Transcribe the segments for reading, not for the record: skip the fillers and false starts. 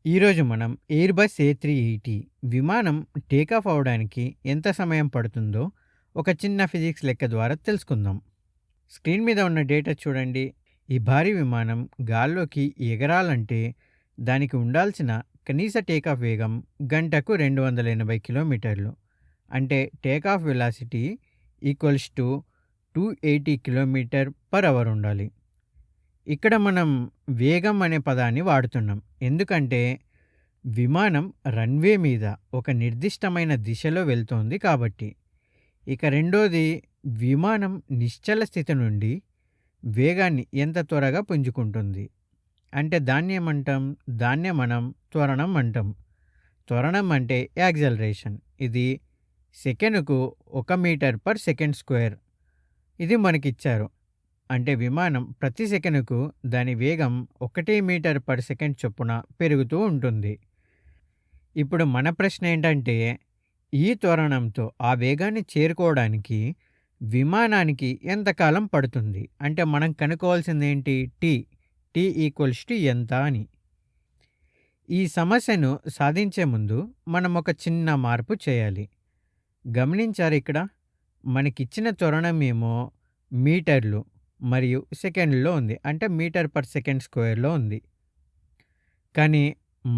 ఈరోజు మనం air bus A380 విమానం టేకాఫ్ అవ్వడానికి ఎంత సమయం పడుతుందో ఒక చిన్న ఫిజిక్స్ లెక్క ద్వారా తెలుసుకుందాం. స్క్రీన్ మీద ఉన్న డేటా చూడండి. ఈ భారీ విమానం గాల్లోకి ఎగరాలంటే దానికి ఉండాల్సిన కనీస టేకాఫ్ వేగం గంటకు 280 కిలోమీటర్లు. అంటే takeoff velocity equals to 280 kilometre per hour ఉండాలి. ఇక్కడ మనం వేగం అనే పదాన్ని వాడుతున్నాం. ఎందుకంటే విమానం రన్వే మీద ఒక నిర్దిష్టమైన దిశలో వెళ్తోంది కాబట్టి. ఇక రెండోది, విమానం నిశ్చల స్థితి నుండి వేగాన్ని ఎంత త్వరగా పుంజుకుంటుంది. అంటే దాన్నే మనం త్వరణం అంటాం. త్వరణం అంటే యాక్సలరేషన్. ఇది సెకనుకు 1 మీటర్ పర్ సెకండ్ స్క్వేర్. ఇది మనకిచ్చారు. అంటే విమానం ప్రతి సెకనుకు దాని వేగం 1 మీటర్ పర్ సెకండ్ చొప్పున పెరుగుతూ ఉంటుంది. ఇప్పుడు మన ప్రశ్న ఏంటంటే, ఈ త్వరణంతో ఆ వేగాన్ని చేరుకోవడానికి విమానానికి ఎంతకాలం పడుతుంది? అంటే మనం కనుక్కోవాల్సింది ఏంటి? టీ ఈక్వల్స్ టు ఎంత అని. ఈ సమస్యను సాధించే ముందు మనం ఒక చిన్న మార్పు చేయాలి. గమనించారు ఇక్కడ? మనకిచ్చిన త్వరణం ఏమో మీటర్లు మరియు సెకండ్లో ఉంది. అంటే మీటర్ పర్ సెకండ్ స్క్వేర్లో ఉంది. కానీ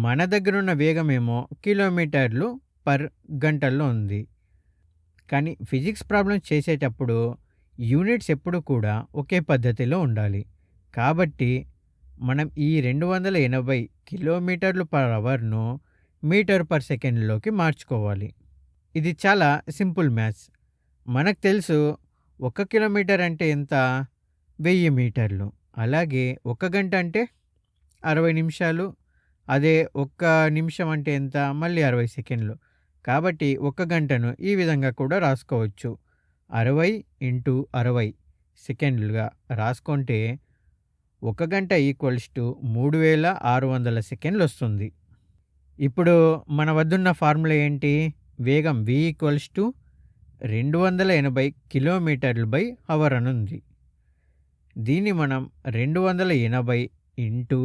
మన దగ్గరున్న వేగమేమో కిలోమీటర్లు పర్ గంటల్లో ఉంది. కానీ ఫిజిక్స్ ప్రాబ్లమ్స్ చేసేటప్పుడు యూనిట్స్ ఎప్పుడు కూడా ఒకే పద్ధతిలో ఉండాలి. కాబట్టి మనం ఈ 280 కిలోమీటర్లు పర్ అవర్ను మీటర్ పర్ సెకండ్లోకి మార్చుకోవాలి. ఇది చాలా సింపుల్ మ్యాథ్స్. మనకు తెలుసు 1 కిలోమీటర్ అంటే ఎంత? 1000 మీటర్లు. అలాగే 1 గంట అంటే 60 నిమిషాలు. అదే 1 నిమిషం అంటే ఎంత? మళ్ళీ 60 సెకండ్లు. కాబట్టి 1 గంటను ఈ విధంగా కూడా రాసుకోవచ్చు. 60 ఇంటూ 60 సెకండ్లుగా రాసుకుంటే 1 గంట ఈక్వల్స్ టు 3600 సెకండ్లు వస్తుంది. ఇప్పుడు మన వద్దున్న ఫార్ములా ఏంటి? వేగం v ఈక్వల్స్ టు 280 కిలోమీటర్లు బై అవర్ అని ఉంది. దీన్ని మనం 280 ఇంటూ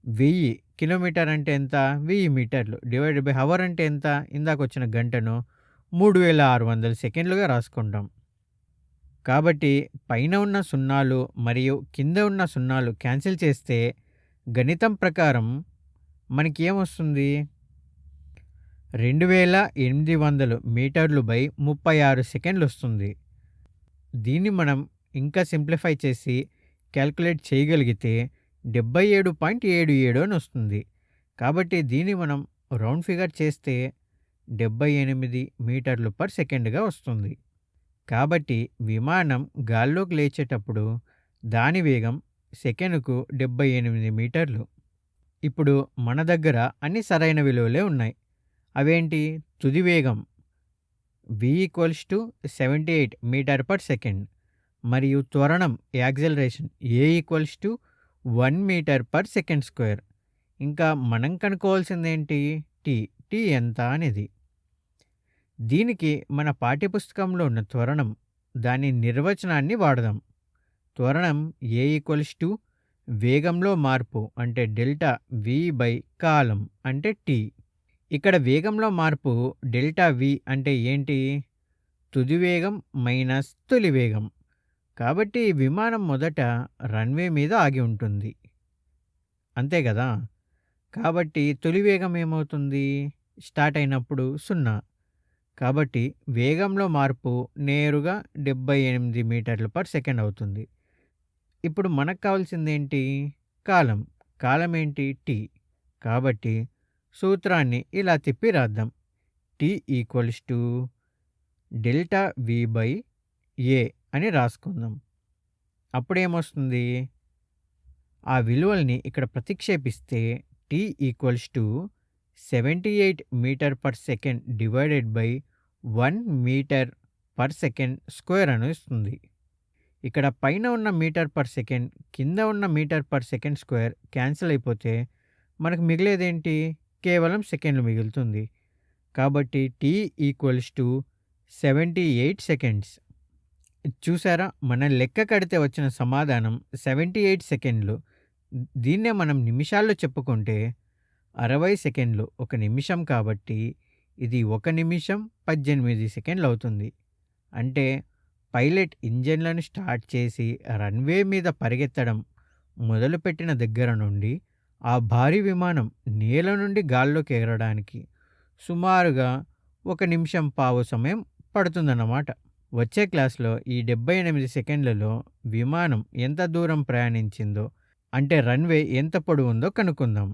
1000 కిలోమీటర్ అంటే ఎంత? 1000 మీటర్లు డివైడెడ్ బై అవర్ అంటే ఎంత? ఇందాక వచ్చిన గంటను 3600 సెకండ్లుగా రాసుకుంటాం. కాబట్టి పైన ఉన్న సున్నాలు మరియు కింద ఉన్న సున్నాలు క్యాన్సిల్ చేస్తే గణితం ప్రకారం మనకి ఏమొస్తుంది? 2800 మీటర్లు బై 36 సెకండ్లు వస్తుంది. దీన్ని మనం ఇంకా సింప్లిఫై చేసి క్యాల్కులేట్ చేయగలిగితే 77.77 అని వస్తుంది. కాబట్టి దీన్ని మనం రౌండ్ ఫిగర్ చేస్తే 78 మీటర్లు పర్ సెకండ్గా వస్తుంది. కాబట్టి విమానం గాల్లోకి లేచేటప్పుడు దాని వేగం సెకనుకు 78 మీటర్లు. ఇప్పుడు మన దగ్గర అన్ని సరైన విలువలే ఉన్నాయి. అవేంటి? తుది వేగం v equals to 78 metre per second మరియు త్వరణం acceleration a equals to 1 metre per second square. ఇంకా మనం కనుక్కోవాల్సింది ఏంటి? టీ ఎంత అనేది. దీనికి మన పాఠ్యపుస్తకంలో ఉన్న త్వరణం దాని నిర్వచనాన్ని వాడదాం. త్వరణం a ఈక్వల్స్ టు వేగంలో మార్పు అంటే డెల్టా v బై కాలం అంటే టీ. ఇక్కడ వేగంలో మార్పు డెల్టా v అంటే ఏంటి? తుది వేగం మైనస్ తొలి వేగం. కాబట్టి విమానం మొదట రన్వే మీద ఆగి ఉంటుంది. అంతే కదా? కాబట్టి తొలి వేగం ఏమవుతుంది? స్టార్ట్ అయినప్పుడు 0. కాబట్టి వేగంలో మార్పు నేరుగా 78 మీటర్లు పర్ సెకండ్ అవుతుంది. ఇప్పుడు మనకు కావాల్సింది ఏంటి? కాలం ఏంటి? టీ. కాబట్టి సూత్రాన్ని ఇలా తిప్పి రాద్దాం. T equals to delta v by A అని రాసుకుందాం. అప్పుడేమొస్తుంది? ఆ విలువల్ని ఇక్కడ ప్రతిక్షేపిస్తే T equals to 78 metre per second divided by 1 metre per second square అని వస్తుంది. ఇక్కడ పైన ఉన్న మీటర్ పర్ సెకండ్, కింద ఉన్న metre per second square cancel అయిపోతే మనకు మిగిలేదేంటి? కేవలం సెకండ్లు మిగులుతుంది. కాబట్టి టీ ఈక్వల్స్ టు 78 సెకండ్స్. చూసారా? మనం లెక్క కడితే వచ్చిన సమాధానం 78 సెకండ్లు. దీన్నే మనం నిమిషాల్లో చెప్పుకుంటే 60 సెకండ్లు 1 నిమిషం కాబట్టి ఇది 1 నిమిషం 18 సెకండ్లవుతుంది. అంటే పైలట్ ఇంజిన్‌లను స్టార్ట్ చేసి రన్‌వే మీద పరిగెత్తడం మొదలుపెట్టిన దగ్గర నుండి ఆ భారీ విమానం నేల నుండి గాల్లోకి ఎగరడానికి సుమారుగా 1 నిమిషం పావు సమయం పడుతుందన్నమాట. వచ్చే క్లాస్‌లో ఈ 78 సెకండ్లలో విమానం ఎంత దూరం ప్రయాణించిందో, అంటే రన్‌వే ఎంత పొడవుందో కనుక్కుందాం.